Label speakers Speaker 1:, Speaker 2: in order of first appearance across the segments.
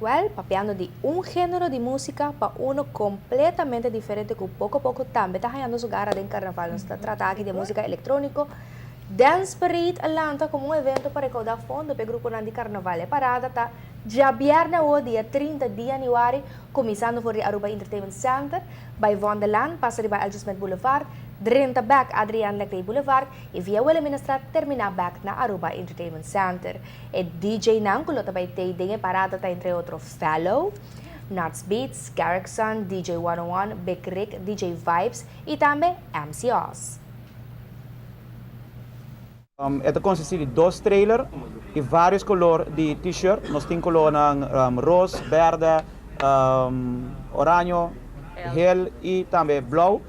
Speaker 1: Well, papeando de un género de música para uno completamente diferente que poco a poco também está ganhando lugar em carnaval. Nós está tratando aqui de música eletrônica. Dance Parade Atlanta como um evento para recaudar fundo para o grupo de carnaval. A parada está já viernes o dia 30 de januário, começando por a Aruba Entertainment Center, by Wonderland, passa by Adjustment Boulevard, 30 back Adrian Leclerc Boulevard e via Wilhelmina termina back na Aruba Entertainment Center. E DJ nang kulota by Tay Dinge parada ta entre outros Fellow, Nuts Beats, Garrickson, DJ 101, Big Rick, DJ Vibes e também MC Oz.
Speaker 2: Ito consiste de dois trailers e vários colores de t-shirt. Nós temos color ng rosa, verde, oranho, gel e também blue.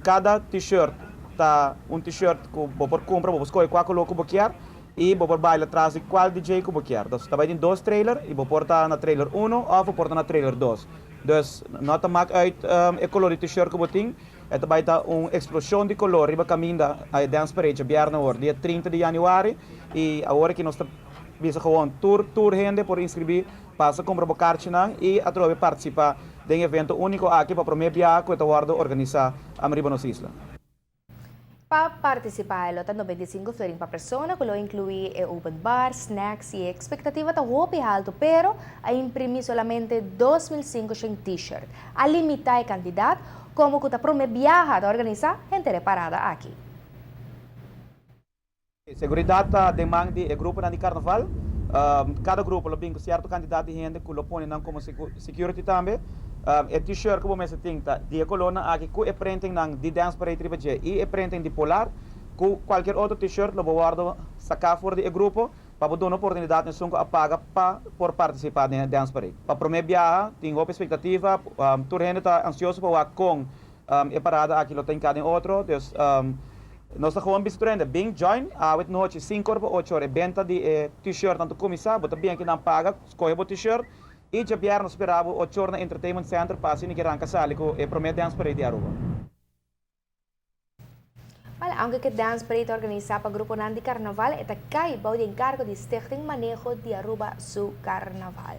Speaker 2: Cada t-shirt tá t-shirt que você compra, você escolhe qual color que você quer e você vai atrás de qual DJ que você quer. Então, você vai ter dois trailers e você porta na trailer 1 ou você porta na trailer 2. Dus, não te maakt uit o color de t-shirt que você tem. Het vai ter uma explosão de color riba caminho da Dance Parade viernes hoor, dia 30 de januário e agora que nós estamos gewoon tour gente por inscrever passa comprar o kaartje e através participar de um evento único aqui para o primeiro dia que está organizar a riba nos isla.
Speaker 1: Para participar, lo tan 95 florin para persona, que lo incluye open bar, snacks y expectativa está hopi alto, pero a imprimir solamente 2.500 t-shirt. A limitar a cantidad, como que está promete viajar a organizar gente reparada aqui.
Speaker 2: Seguridade demanda de grupo de carnaval. Cada grupo tem um certo quantidade de gente que lo põe como security também. O t-shirt que você tem de coluna aqui que é printing de Dance Parade Tribaje e é printing de Polar. Que qualquer outro t-shirt lo guarda sacar fora do grupo para dar uma oportunidade de apaga para por participar da Dance Parade. Para primeiro viajar, tem uma expectativa, toda gente está ansioso para com a parada aqui lo tem cada outro. Então, nós estamos gewoon bem bem join, awet noite 5 horas 8 horas, venda de t-shirt tanto começar, bota bem que não paga, escolhe o t-shirt e já viernes esperava 8 horas na Entertainment Center para assim que arranca sali com o primeiro Dance Parade de Aruba.
Speaker 1: Well, aunque que Dance Parade organiza para grupo de carnaval, está cai de encargo de Stichting Manejo de Aruba su Carnaval.